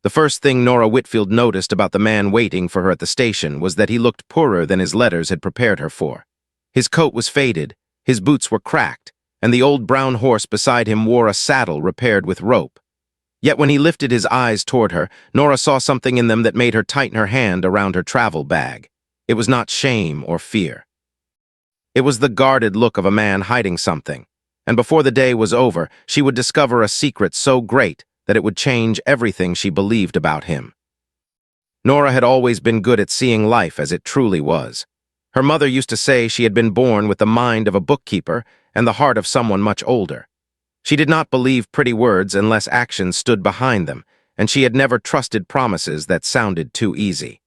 The first thing Nora Whitfield noticed about the man waiting for her at the station was that he looked poorer than his letters had prepared her for. His coat was faded, his boots were cracked, and the old brown horse beside him wore a saddle repaired with rope. Yet when he lifted his eyes toward her, Nora saw something in them that made her tighten her hand around her travel bag. It was not shame or fear. It was the guarded look of a man hiding something, and before the day was over, she would discover a secret so great that it would change everything she believed about him. Nora had always been good at seeing life as it truly was. Her mother used to say she had been born with the mind of a bookkeeper and the heart of someone much older. She did not believe pretty words unless actions stood behind them, and she had never trusted promises that sounded too easy.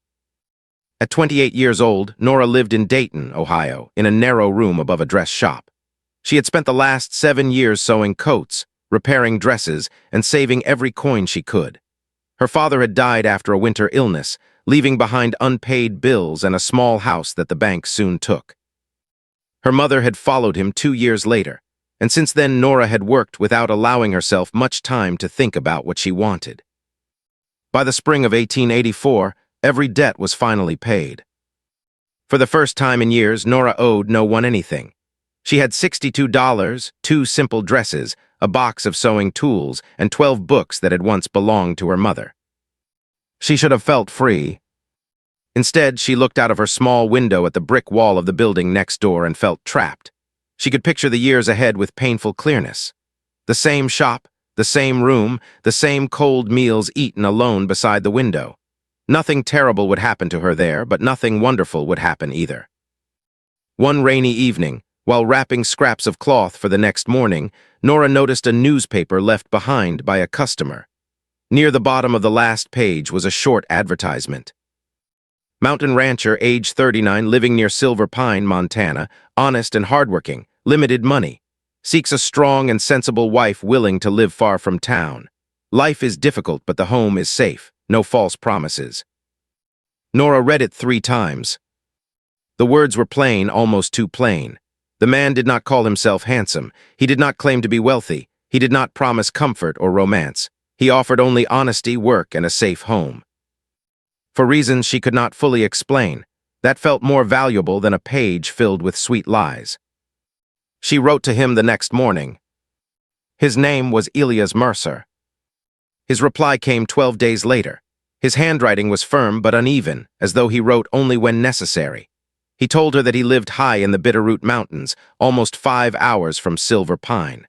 At 28 years old, Nora lived in Dayton, Ohio, in a narrow room above a dress shop. She had spent the last 7 years sewing coats, repairing dresses, and saving every coin she could. Her father had died after a winter illness, leaving behind unpaid bills and a small house that the bank soon took. Her mother had followed him 2 years later, and since then Nora had worked without allowing herself much time to think about what she wanted. By the spring of 1884, every debt was finally paid. For the first time in years, Nora owed no one anything. She had $62, 2 simple dresses, a box of sewing tools, and 12 books that had once belonged to her mother. She should have felt free. Instead, she looked out of her small window at the brick wall of the building next door and felt trapped. She could picture the years ahead with painful clearness. The same shop, the same room, the same cold meals eaten alone beside the window. Nothing terrible would happen to her there, but nothing wonderful would happen either. One rainy evening, while wrapping scraps of cloth for the next morning, Nora noticed a newspaper left behind by a customer. Near the bottom of the last page was a short advertisement. Mountain rancher, age 39, living near Silver Pine, Montana, honest and hardworking, limited money. Seeks a strong and sensible wife willing to live far from town. Life is difficult, but the home is safe. No false promises. Nora read it 3 times. The words were plain, almost too plain. The man did not call himself handsome. He did not claim to be wealthy. He did not promise comfort or romance. He offered only honesty, work, and a safe home. For reasons she could not fully explain, that felt more valuable than a page filled with sweet lies. She wrote to him the next morning. His name was Elias Mercer. His reply came 12 days later. His handwriting was firm but uneven, as though he wrote only when necessary. He told her that he lived high in the Bitterroot Mountains, almost 5 hours from Silver Pine.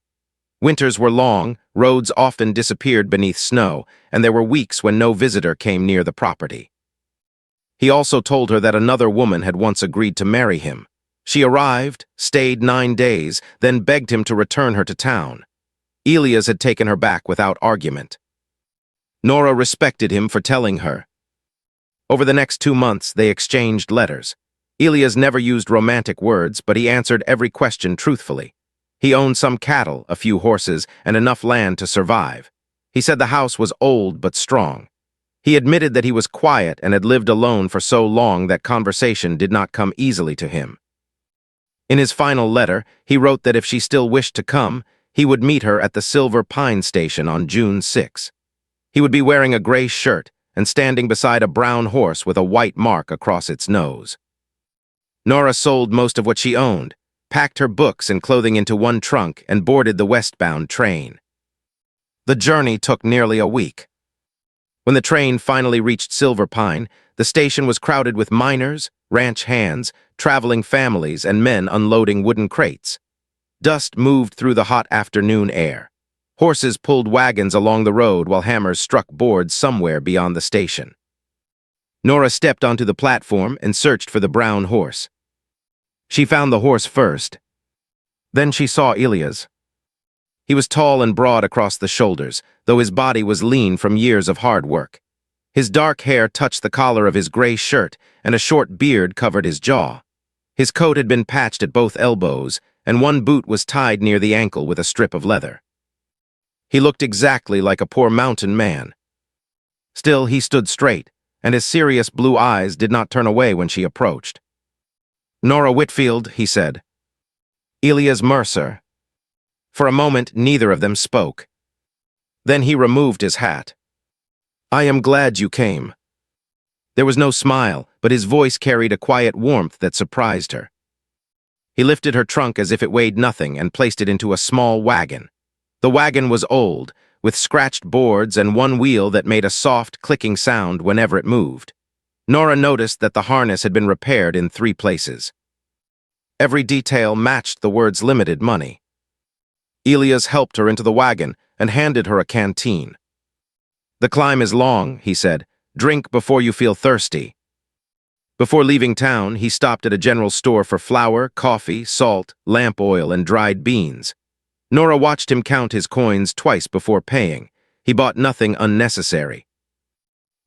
Winters were long, roads often disappeared beneath snow, and there were weeks when no visitor came near the property. He also told her that another woman had once agreed to marry him. She arrived, stayed 9 days, then begged him to return her to town. Elias had taken her back without argument. Nora respected him for telling her. Over the next 2 months, they exchanged letters. Elias never used romantic words, but he answered every question truthfully. He owned some cattle, a few horses, and enough land to survive. He said the house was old but strong. He admitted that he was quiet and had lived alone for so long that conversation did not come easily to him. In his final letter, he wrote that if she still wished to come, he would meet her at the Silver Pine station on June 6. He would be wearing a gray shirt and standing beside a brown horse with a white mark across its nose. Nora sold most of what she owned, packed her books and clothing into one trunk, and boarded the westbound train. The journey took nearly a week. When the train finally reached Silver Pine, the station was crowded with miners, ranch hands, traveling families, and men unloading wooden crates. Dust moved through the hot afternoon air. Horses pulled wagons along the road while hammers struck boards somewhere beyond the station. Nora stepped onto the platform and searched for the brown horse. She found the horse first. Then she saw Elias. He was tall and broad across the shoulders, though his body was lean from years of hard work. His dark hair touched the collar of his gray shirt, and a short beard covered his jaw. His coat had been patched at both elbows, and one boot was tied near the ankle with a strip of leather. He looked exactly like a poor mountain man. Still, he stood straight, and his serious blue eyes did not turn away when she approached. "Nora Whitfield," he said. "Elias Mercer." For a moment, neither of them spoke. Then he removed his hat. I am glad you came. There was no smile, but his voice carried a quiet warmth that surprised her. He lifted her trunk as if it weighed nothing and placed it into a small wagon. The wagon was old, with scratched boards and one wheel that made a soft, clicking sound whenever it moved. Nora noticed that the harness had been repaired in 3 places. Every detail matched the words limited money. Elias helped her into the wagon and handed her a canteen. The climb is long, he said. Drink before you feel thirsty. Before leaving town, he stopped at a general store for flour, coffee, salt, lamp oil, and dried beans. Nora watched him count his coins twice before paying. He bought nothing unnecessary.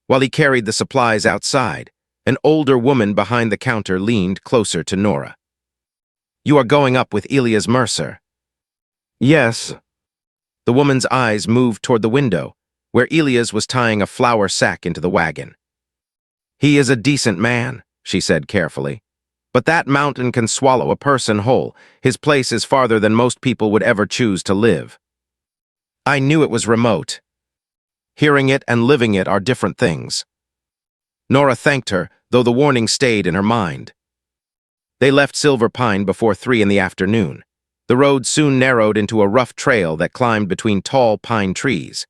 While he carried the supplies outside, an older woman behind the counter leaned closer to Nora. You are going up with Elias Mercer. Yes. The woman's eyes moved toward the window, where Elias was tying a flour sack into the wagon. He is a decent man, she said carefully. But that mountain can swallow a person whole. His place is farther than most people would ever choose to live. I knew it was remote. Hearing it and living it are different things. Nora thanked her, though the warning stayed in her mind. They left Silver Pine before 3 in the afternoon. The road soon narrowed into a rough trail that climbed between tall pine trees.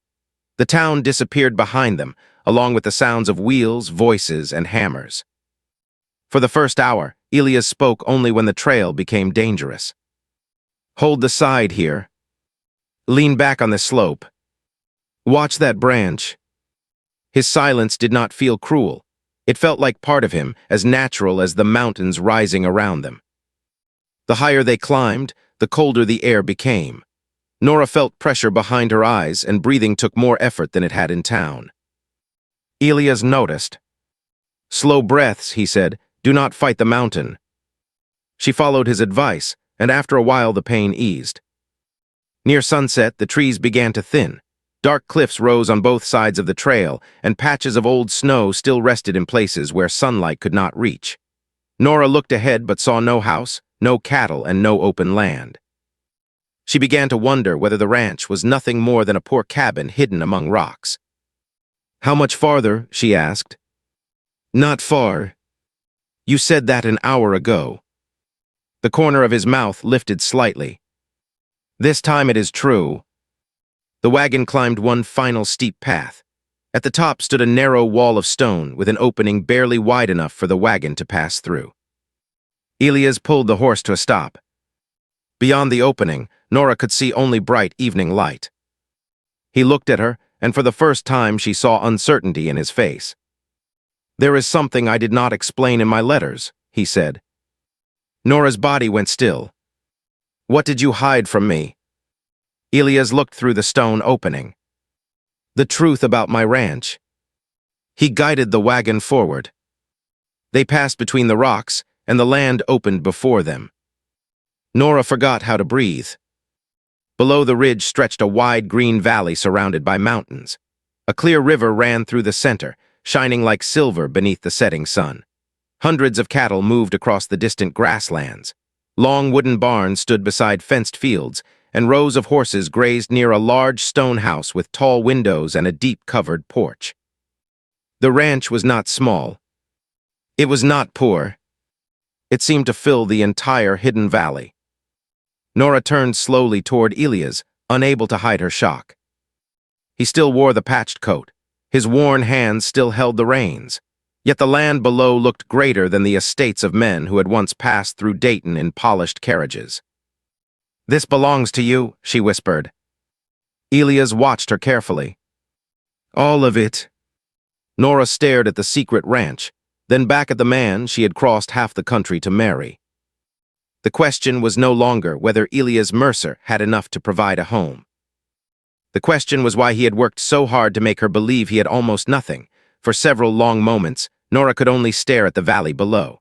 The town disappeared behind them, along with the sounds of wheels, voices, and hammers. For the first hour, Elias spoke only when the trail became dangerous. Hold the side here. Lean back on the slope. Watch that branch. His silence did not feel cruel. It felt like part of him, as natural as the mountains rising around them. The higher they climbed, the colder the air became. Nora felt pressure behind her eyes, and breathing took more effort than it had in town. Elias noticed. Slow breaths, he said. Do not fight the mountain. She followed his advice, and after a while the pain eased. Near sunset, the trees began to thin. Dark cliffs rose on both sides of the trail, and patches of old snow still rested in places where sunlight could not reach. Nora looked ahead but saw no house, no cattle, and no open land. She began to wonder whether the ranch was nothing more than a poor cabin hidden among rocks. How much farther? She asked. Not far. You said that an hour ago. The corner of his mouth lifted slightly. This time it is true. The wagon climbed one final steep path. At the top stood a narrow wall of stone with an opening barely wide enough for the wagon to pass through. Elias pulled the horse to a stop. Beyond the opening, Nora could see only bright evening light. He looked at her, and for the first time she saw uncertainty in his face. There is something I did not explain in my letters, he said. Nora's body went still. What did you hide from me? Elias looked through the stone opening. The truth about my ranch. He guided the wagon forward. They passed between the rocks, and the land opened before them. Nora forgot how to breathe. Below the ridge stretched a wide green valley surrounded by mountains. A clear river ran through the center, shining like silver beneath the setting sun. Hundreds of cattle moved across the distant grasslands. Long wooden barns stood beside fenced fields, and rows of horses grazed near a large stone house with tall windows and a deep-covered porch. The ranch was not small. It was not poor. It seemed to fill the entire hidden valley. Nora turned slowly toward Elias, unable to hide her shock. He still wore the patched coat. His worn hands still held the reins. Yet the land below looked greater than the estates of men who had once passed through Dayton in polished carriages. This belongs to you, she whispered. Elias watched her carefully. All of it. Nora stared at the secret ranch, then back at the man she had crossed half the country to marry. The question was no longer whether Elias Mercer had enough to provide a home. The question was why he had worked so hard to make her believe he had almost nothing. For several long moments, Nora could only stare at the valley below.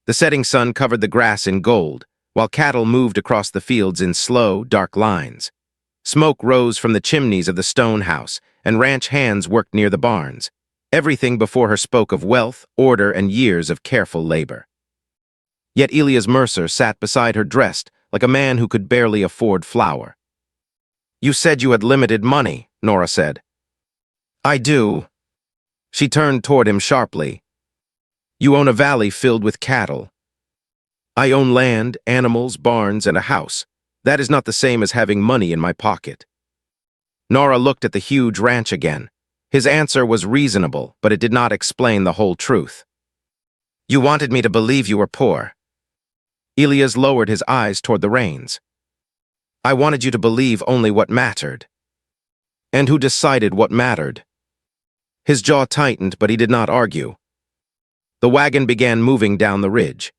The setting sun covered the grass in gold, while cattle moved across the fields in slow, dark lines. Smoke rose from the chimneys of the stone house, and ranch hands worked near the barns. Everything before her spoke of wealth, order, and years of careful labor. Yet Elias Mercer sat beside her dressed like a man who could barely afford flour. You said you had limited money, Nora said. I do. She turned toward him sharply. You own a valley filled with cattle. I own land, animals, barns, and a house. That is not the same as having money in my pocket. Nora looked at the huge ranch again. His answer was reasonable, but it did not explain the whole truth. You wanted me to believe you were poor. Elias lowered his eyes toward the reins. I wanted you to believe only what mattered. And who decided what mattered? His jaw tightened, but he did not argue. The wagon began moving down the ridge.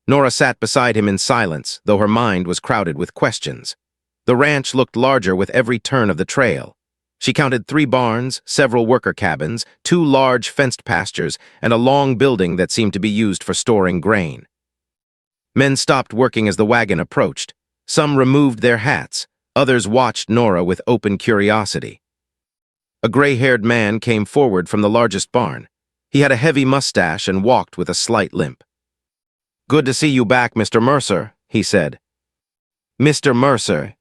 Nora sat beside him in silence, though her mind was crowded with questions. The ranch looked larger with every turn of the trail. She counted 3 barns, several worker cabins, 2 large fenced pastures, and a long building that seemed to be used for storing grain. Men stopped working as the wagon approached. Some removed their hats. Others watched Nora with open curiosity. A gray-haired man came forward from the largest barn. He had a heavy mustache and walked with a slight limp. Good to see you back, Mr. Mercer, he said. Mr. Mercer.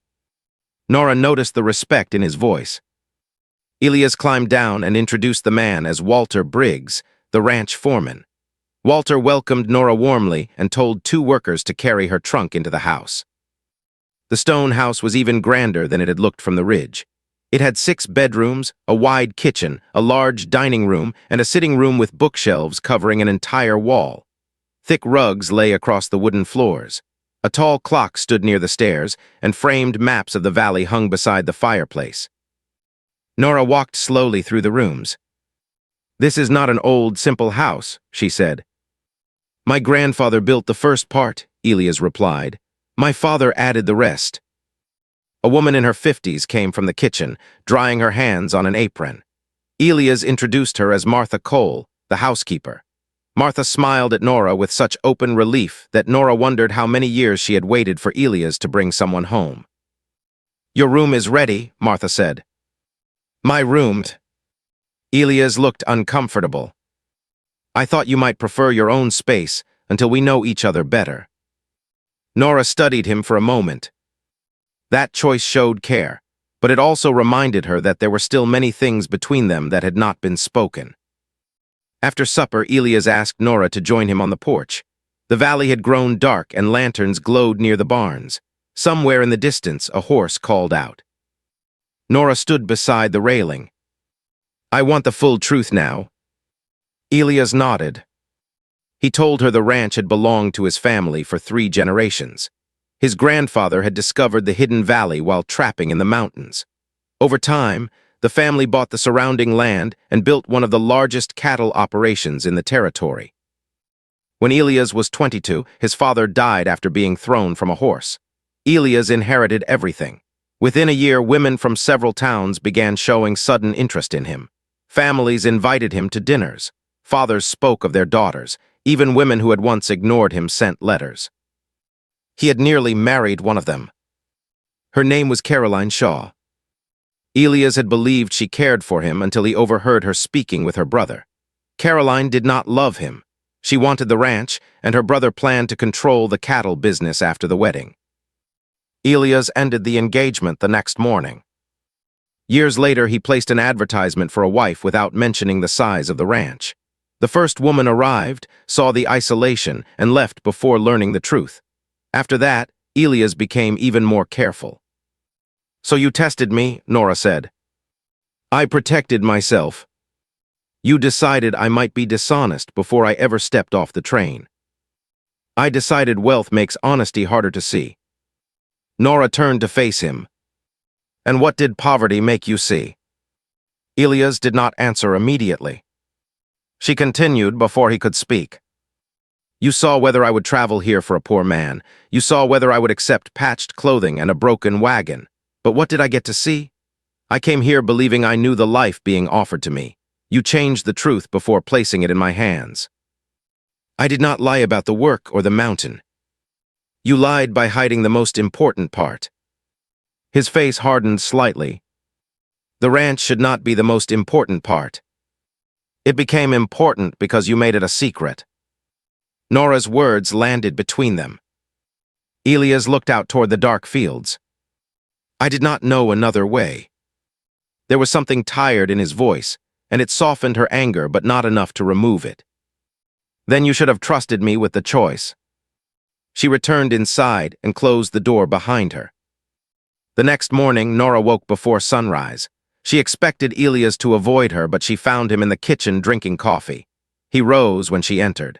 Nora noticed the respect in his voice. Elias climbed down and introduced the man as Walter Briggs, the ranch foreman. Walter welcomed Nora warmly and told 2 workers to carry her trunk into the house. The stone house was even grander than it had looked from the ridge. It had 6 bedrooms, a wide kitchen, a large dining room, and a sitting room with bookshelves covering an entire wall. Thick rugs lay across the wooden floors. A tall clock stood near the stairs, and framed maps of the valley hung beside the fireplace. Nora walked slowly through the rooms. This is not an old, simple house, she said. My grandfather built the first part, Elias replied. My father added the rest. A woman in her 50s came from the kitchen, drying her hands on an apron. Elias introduced her as Martha Cole, the housekeeper. Martha smiled at Nora with such open relief that Nora wondered how many years she had waited for Elias to bring someone home. Your room is ready, Martha said. My room. Elias looked uncomfortable. I thought you might prefer your own space until we know each other better. Nora studied him for a moment. That choice showed care, but it also reminded her that there were still many things between them that had not been spoken. After supper, Elias asked Nora to join him on the porch. The valley had grown dark and lanterns glowed near the barns. Somewhere in the distance, a horse called out. Nora stood beside the railing. I want the full truth now. Elias nodded. He told her the ranch had belonged to his family for 3 generations. His grandfather had discovered the hidden valley while trapping in the mountains. Over time, the family bought the surrounding land and built one of the largest cattle operations in the territory. When Elias was 22, his father died after being thrown from a horse. Elias inherited everything. Within a year, women from several towns began showing sudden interest in him. Families invited him to dinners. Fathers spoke of their daughters. Even women who had once ignored him sent letters. He had nearly married one of them. Her name was Caroline Shaw. Elias had believed she cared for him until he overheard her speaking with her brother. Caroline did not love him. She wanted the ranch, and her brother planned to control the cattle business after the wedding. Elias ended the engagement the next morning. Years later, he placed an advertisement for a wife without mentioning the size of the ranch. The first woman arrived, saw the isolation, and left before learning the truth. After that, Elias became even more careful. So you tested me, Nora said. I protected myself. You decided I might be dishonest before I ever stepped off the train. I decided wealth makes honesty harder to see. Nora turned to face him. And what did poverty make you see? Elias did not answer immediately. She continued before he could speak. You saw whether I would travel here for a poor man. You saw whether I would accept patched clothing and a broken wagon. But what did I get to see? I came here believing I knew the life being offered to me. You changed the truth before placing it in my hands. I did not lie about the work or the mountain. You lied by hiding the most important part. His face hardened slightly. The ranch should not be the most important part. It became important because you made it a secret. Nora's words landed between them. Elias looked out toward the dark fields. I did not know another way. There was something tired in his voice, and it softened her anger but not enough to remove it. "Then you should have trusted me with the choice." She returned inside and closed the door behind her. The next morning, Nora woke before sunrise. She expected Elias to avoid her, but she found him in the kitchen drinking coffee. He rose when she entered.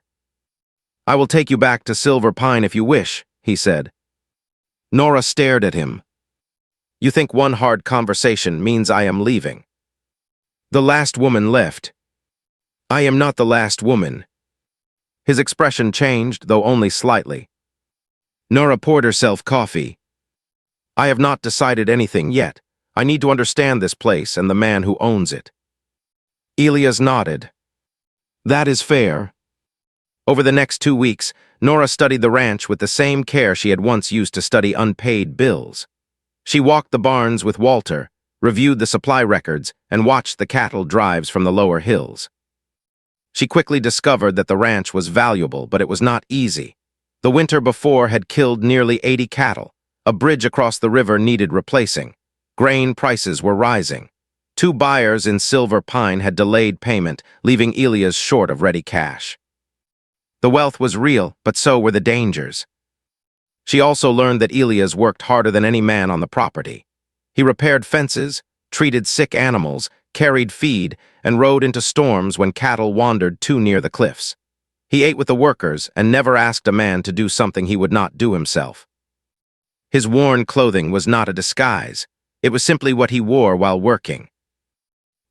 "I will take you back to Silver Pine if you wish," he said. Nora stared at him. "You think one hard conversation means I am leaving?" "The last woman left." "I am not the last woman." His expression changed, though only slightly. Nora poured herself coffee. "I have not decided anything yet. I need to understand this place and the man who owns it." Elias nodded. "That is fair." Over the next 2 weeks, Nora studied the ranch with the same care she had once used to study unpaid bills. She walked the barns with Walter, reviewed the supply records, and watched the cattle drives from the lower hills. She quickly discovered that the ranch was valuable, but it was not easy. The winter before had killed nearly 80 cattle. A bridge across the river needed replacing. Grain prices were rising. 2 buyers in Silver Pine had delayed payment, leaving Elias short of ready cash. The wealth was real, but so were the dangers. She also learned that Elias worked harder than any man on the property. He repaired fences, treated sick animals, carried feed, and rode into storms when cattle wandered too near the cliffs. He ate with the workers and never asked a man to do something he would not do himself. His worn clothing was not a disguise. It was simply what he wore while working.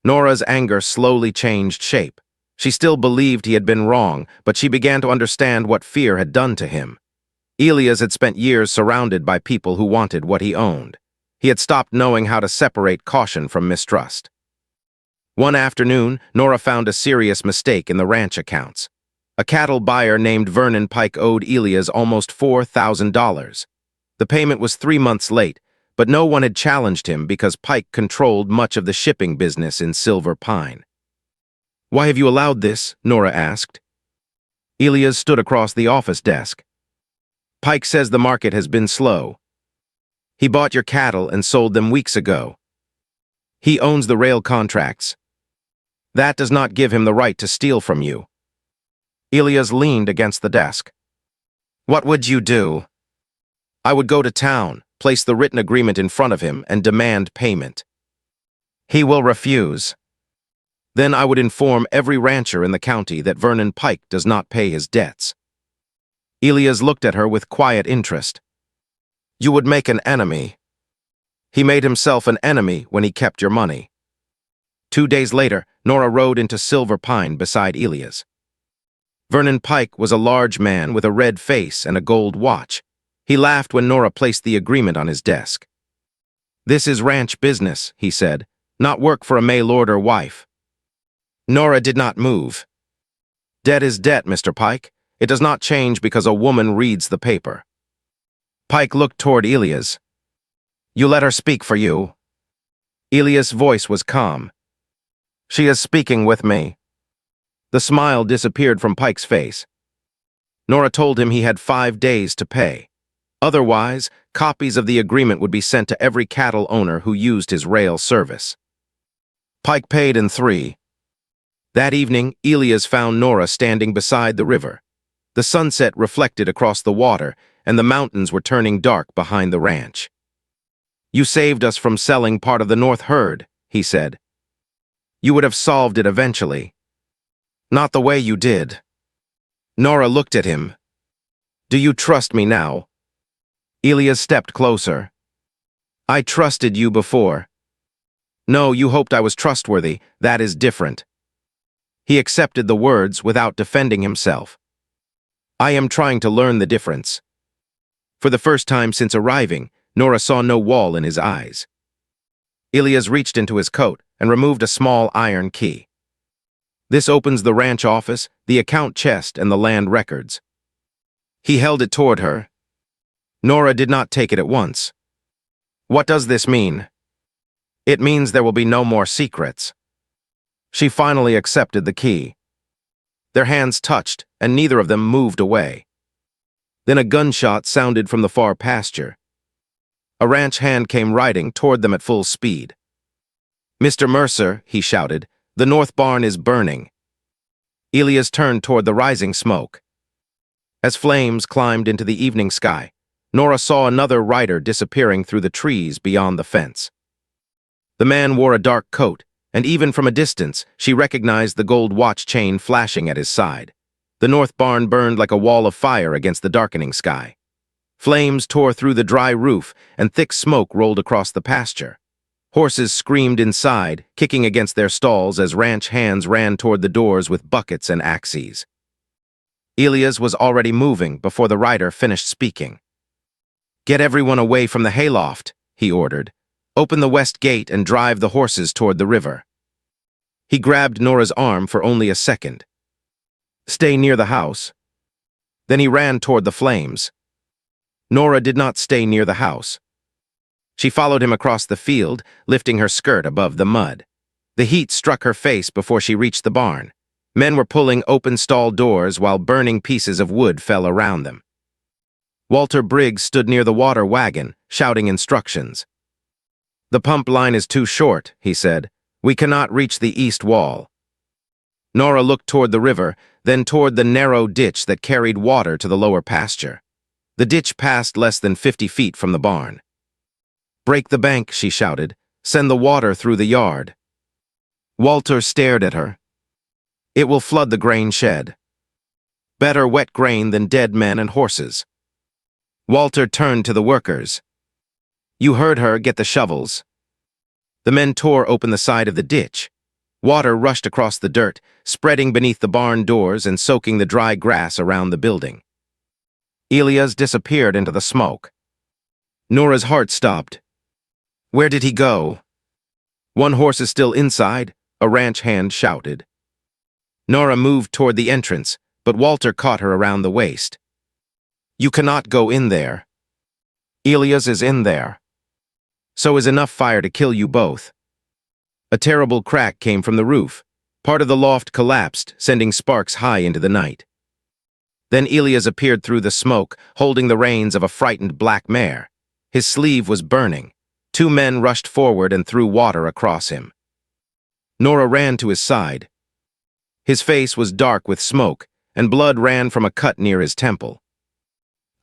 Nora's anger slowly changed shape. She still believed he had been wrong, but she began to understand what fear had done to him. Elias had spent years surrounded by people who wanted what he owned. He had stopped knowing how to separate caution from mistrust. One afternoon, Nora found a serious mistake in the ranch accounts. A cattle buyer named Vernon Pike owed Elias almost $4,000. The payment was 3 months late, but no one had challenged him because Pike controlled much of the shipping business in Silver Pine. "Why have you allowed this?" Nora asked. Elias stood across the office desk. "Pike says the market has been slow. He bought your cattle and sold them weeks ago. He owns the rail contracts. That does not give him the right to steal from you." Elias leaned against the desk. "What would you do?" "I would go to town, place the written agreement in front of him, and demand payment." "He will refuse." "Then I would inform every rancher in the county that Vernon Pike does not pay his debts." Elias looked at her with quiet interest. "You would make an enemy." "He made himself an enemy when he kept your money." 2 days later, Nora rode into Silver Pine beside Elias. Vernon Pike was a large man with a red face and a gold watch. He laughed when Nora placed the agreement on his desk. "This is ranch business," he said, "not work for a mail-order wife." Nora did not move. "Debt is debt, Mr. Pike. It does not change because a woman reads the paper." Pike looked toward Elias. "You let her speak for you." Elias' voice was calm. "She is speaking with me." The smile disappeared from Pike's face. Nora told him he had 5 days to pay. Otherwise, copies of the agreement would be sent to every cattle owner who used his rail service. Pike paid in 3. That evening, Elias found Nora standing beside the river. The sunset reflected across the water, and the mountains were turning dark behind the ranch. "You saved us from selling part of the North herd," he said. "You would have solved it eventually." "Not the way you did." Nora looked at him. "Do you trust me now?" Elias stepped closer. "I trusted you before." "No, you hoped I was trustworthy. That is different." He accepted the words without defending himself. "I am trying to learn the difference." For the first time since arriving, Nora saw no wall in his eyes. Elias reached into his coat and removed a small iron key. "This opens the ranch office, the account chest, and the land records." He held it toward her. Nora did not take it at once. "What does this mean?" "It means there will be no more secrets." She finally accepted the key. Their hands touched, and neither of them moved away. Then a gunshot sounded from the far pasture. A ranch hand came riding toward them at full speed. "Mr. Mercer," he shouted, The north barn is burning. Elias turned toward the rising smoke. As flames climbed into the evening sky, Nora saw another rider disappearing through the trees beyond the fence. The man wore a dark coat, and even from a distance, she recognized the gold watch chain flashing at his side. The north barn burned like a wall of fire against the darkening sky. Flames tore through the dry roof, and thick smoke rolled across the pasture. Horses screamed inside, kicking against their stalls as ranch hands ran toward the doors with buckets and axes. Elias was already moving before the rider finished speaking. "Get everyone away from the hayloft," he ordered. "Open the west gate and drive the horses toward the river." He grabbed Nora's arm for only a second. "Stay near the house." Then he ran toward the flames. Nora did not stay near the house. She followed him across the field, lifting her skirt above the mud. The heat struck her face before she reached the barn. Men were pulling open stall doors while burning pieces of wood fell around them. Walter Briggs stood near the water wagon, shouting instructions. "The pump line is too short," he said. "We cannot reach the east wall." Nora looked toward the river, then toward the narrow ditch that carried water to the lower pasture. The ditch passed less than 50 feet from the barn. "Break the bank," she shouted. "Send the water through the yard." Walter stared at her. "It will flood the grain shed." "Better wet grain than dead men and horses." Walter turned to the workers. "You heard her, get the shovels." The men tore open the side of the ditch. Water rushed across the dirt, spreading beneath the barn doors and soaking the dry grass around the building. Elias disappeared into the smoke. Nora's heart stopped. "Where did he go?" "One horse is still inside," a ranch hand shouted. Nora moved toward the entrance, but Walter caught her around the waist. "You cannot go in there." "Elias is in there." "So is enough fire to kill you both." A terrible crack came from the roof. Part of the loft collapsed, sending sparks high into the night. Then Elias appeared through the smoke, holding the reins of a frightened black mare. His sleeve was burning. 2 men rushed forward and threw water across him. Nora ran to his side. His face was dark with smoke, and blood ran from a cut near his temple.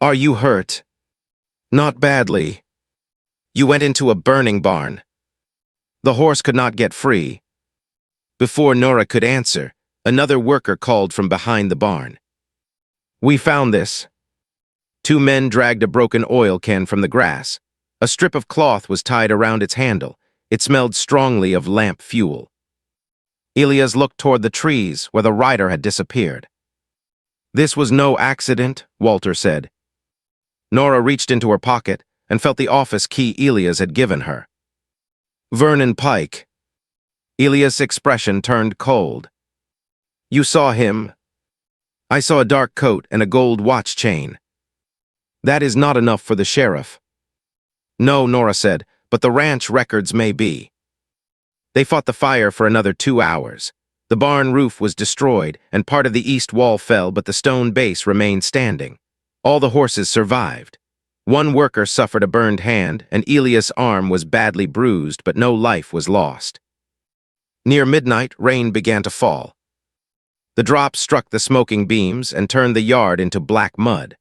"Are you hurt?" "Not badly." "You went into a burning barn." "The horse could not get free." Before Nora could answer, another worker called from behind the barn. "We found this." 2 men dragged a broken oil can from the grass. A strip of cloth was tied around its handle. It smelled strongly of lamp fuel. Elias looked toward the trees where the rider had disappeared. "This was no accident," Walter said. Nora reached into her pocket and felt the office key Elias had given her. "Vernon Pike." Elias' expression turned cold. "You saw him?" "I saw a dark coat and a gold watch chain." "That is not enough for the sheriff." "No," Nora said, "but the ranch records may be." They fought the fire for another 2 hours. The barn roof was destroyed, and part of the east wall fell, but the stone base remained standing. All the horses survived. 1 worker suffered a burned hand, and Elias' arm was badly bruised, but no life was lost. Near midnight, rain began to fall. The drops struck the smoking beams and turned the yard into black mud.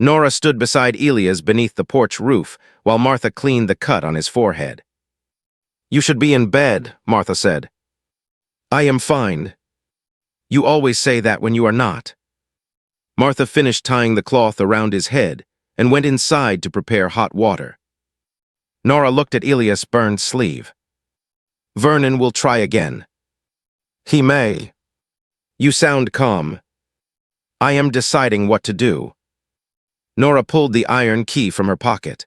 Nora stood beside Elias beneath the porch roof, while Martha cleaned the cut on his forehead. "You should be in bed," Martha said. "I am fine." "You always say that when you are not." Martha finished tying the cloth around his head and went inside to prepare hot water. Nora looked at Elias' burned sleeve. "Vernon will try again." "He may." "You sound calm." "I am deciding what to do." Nora pulled the iron key from her pocket.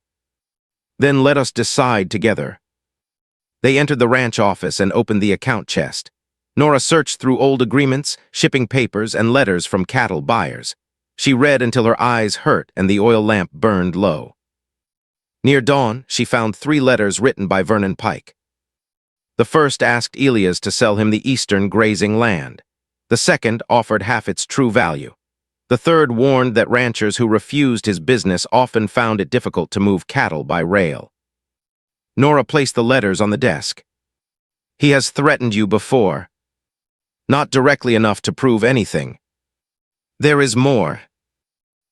"Then let us decide together." They entered the ranch office and opened the account chest. Nora searched through old agreements, shipping papers, and letters from cattle buyers. She read until her eyes hurt and the oil lamp burned low. Near dawn, she found 3 letters written by Vernon Pike. The first asked Elias to sell him the eastern grazing land. The second offered half its true value. The third warned that ranchers who refused his business often found it difficult to move cattle by rail. Nora placed the letters on the desk. "He has threatened you before." Not directly enough to prove anything. There is more.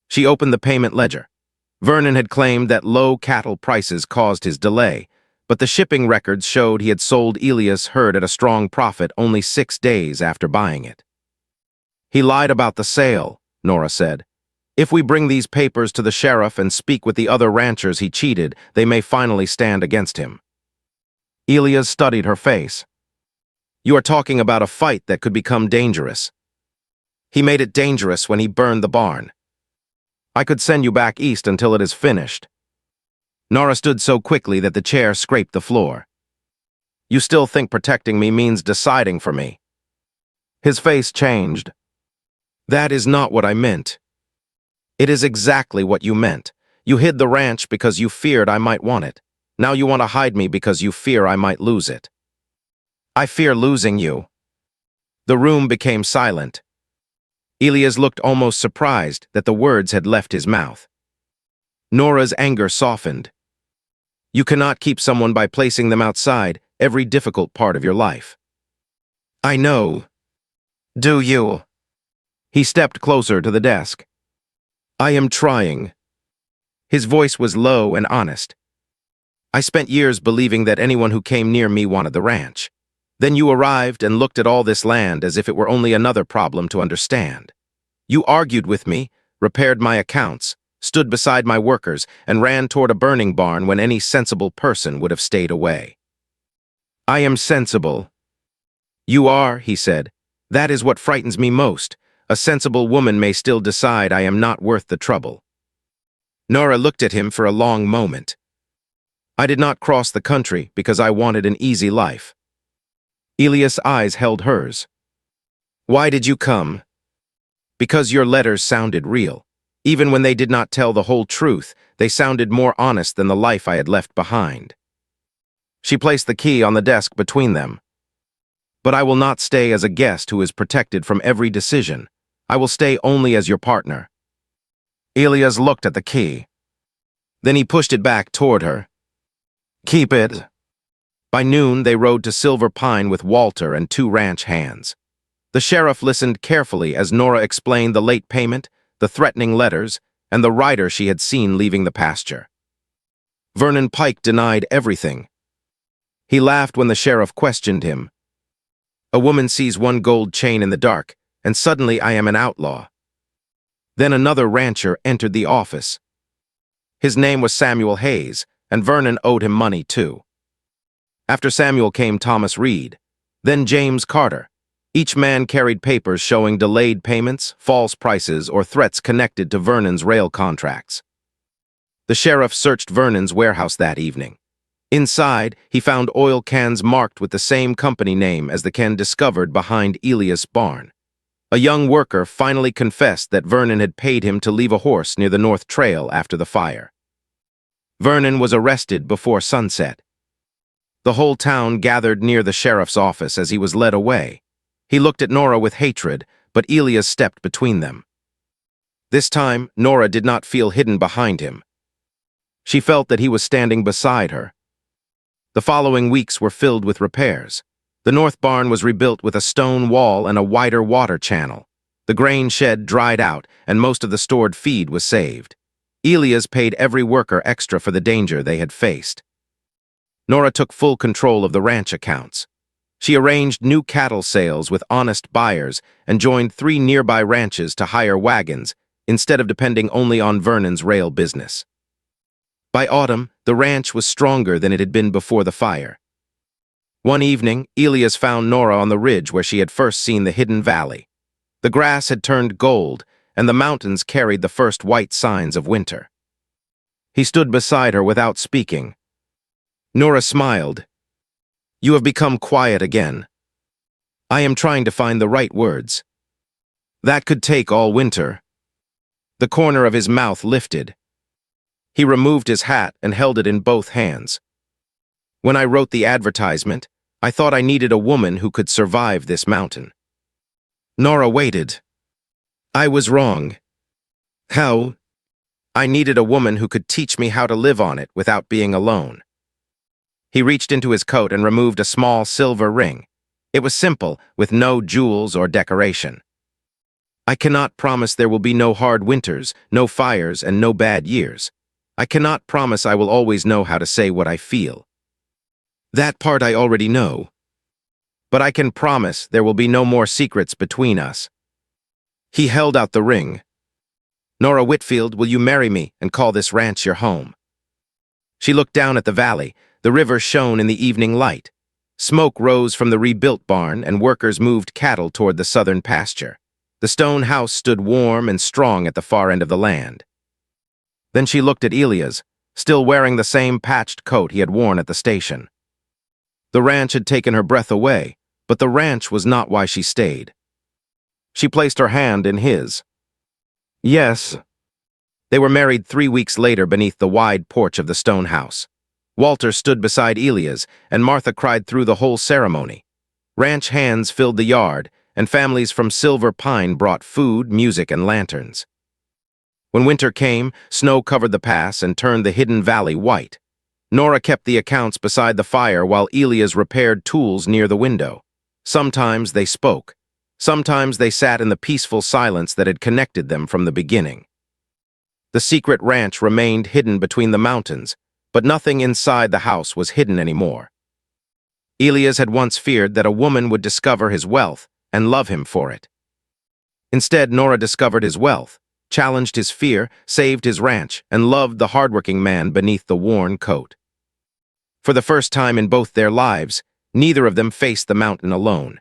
She opened the payment ledger. Vernon had claimed that low cattle prices caused his delay, but the shipping records showed he had sold Elias' herd at a strong profit only 6 days after buying it. He lied about the sale, Nora said. If we bring these papers to the sheriff and speak with the other ranchers he cheated, they may finally stand against him. Elias studied her face. You are talking about a fight that could become dangerous. He made it dangerous when he burned the barn. I could send you back east until it is finished. Nora stood so quickly that the chair scraped the floor. You still think protecting me means deciding for me? His face changed. That is not what I meant. It is exactly what you meant. You hid the ranch because you feared I might want it. Now you want to hide me because you fear I might lose it. I fear losing you. The room became silent. Elias looked almost surprised that the words had left his mouth. Nora's anger softened. You cannot keep someone by placing them outside every difficult part of your life. I know. Do you? He stepped closer to the desk. I am trying. His voice was low and honest. I spent years believing that anyone who came near me wanted the ranch. Then you arrived and looked at all this land as if it were only another problem to understand. You argued with me, repaired my accounts, stood beside my workers, and ran toward a burning barn when any sensible person would have stayed away. I am sensible. You are, he said. That is what frightens me most. A sensible woman may still decide I am not worth the trouble. Nora looked at him for a long moment. I did not cross the country because I wanted an easy life. Elias' eyes held hers. Why did you come? Because your letters sounded real. Even when they did not tell the whole truth, they sounded more honest than the life I had left behind. She placed the key on the desk between them. But I will not stay as a guest who is protected from every decision. I will stay only as your partner. Elias looked at the key. Then he pushed it back toward her. Keep it. By noon, they rode to Silver Pine with Walter and 2 ranch hands. The sheriff listened carefully as Nora explained the late payment, the threatening letters, and the rider she had seen leaving the pasture. Vernon Pike denied everything. He laughed when the sheriff questioned him. A woman sees one gold chain in the dark, and suddenly I am an outlaw. Then another rancher entered the office. His name was Samuel Hayes, and Vernon owed him money too. After Samuel came Thomas Reed, then James Carter. Each man carried papers showing delayed payments, false prices, or threats connected to Vernon's rail contracts. The sheriff searched Vernon's warehouse that evening. Inside, he found oil cans marked with the same company name as the can discovered behind Elias' barn. A young worker finally confessed that Vernon had paid him to leave a horse near the North Trail after the fire. Vernon was arrested before sunset. The whole town gathered near the sheriff's office as he was led away. He looked at Nora with hatred, but Elias stepped between them. This time, Nora did not feel hidden behind him. She felt that he was standing beside her. The following weeks were filled with repairs. The north barn was rebuilt with a stone wall and a wider water channel. The grain shed dried out, and most of the stored feed was saved. Elias paid every worker extra for the danger they had faced. Nora took full control of the ranch accounts. She arranged new cattle sales with honest buyers and joined 3 nearby ranches to hire wagons instead of depending only on Vernon's rail business. By autumn, the ranch was stronger than it had been before the fire. One evening, Elias found Nora on the ridge where she had first seen the hidden valley. The grass had turned gold, and the mountains carried the first white signs of winter. He stood beside her without speaking. Nora smiled. You have become quiet again. I am trying to find the right words. That could take all winter. The corner of his mouth lifted. He removed his hat and held it in both hands. When I wrote the advertisement, I thought I needed a woman who could survive this mountain. Nora waited. I was wrong. How? I needed a woman who could teach me how to live on it without being alone. He reached into his coat and removed a small silver ring. It was simple, with no jewels or decoration. I cannot promise there will be no hard winters, no fires, and no bad years. I cannot promise I will always know how to say what I feel. That part I already know. But I can promise there will be no more secrets between us. He held out the ring. Nora Whitfield, will you marry me and call this ranch your home? She looked down at the valley. The river shone in the evening light. Smoke rose from the rebuilt barn, and workers moved cattle toward the southern pasture. The stone house stood warm and strong at the far end of the land. Then she looked at Elias, still wearing the same patched coat he had worn at the station. The ranch had taken her breath away, but the ranch was not why she stayed. She placed her hand in his. Yes. They were married 3 weeks later beneath the wide porch of the stone house. Walter stood beside Elias, and Martha cried through the whole ceremony. Ranch hands filled the yard, and families from Silver Pine brought food, music, and lanterns. When winter came, snow covered the pass and turned the hidden valley white. Nora kept the accounts beside the fire while Elias repaired tools near the window. Sometimes they spoke. Sometimes they sat in the peaceful silence that had connected them from the beginning. The secret ranch remained hidden between the mountains, but nothing inside the house was hidden anymore. Elias had once feared that a woman would discover his wealth and love him for it. Instead, Nora discovered his wealth, challenged his fear, saved his ranch, and loved the hardworking man beneath the worn coat. For the first time in both their lives, neither of them faced the mountain alone.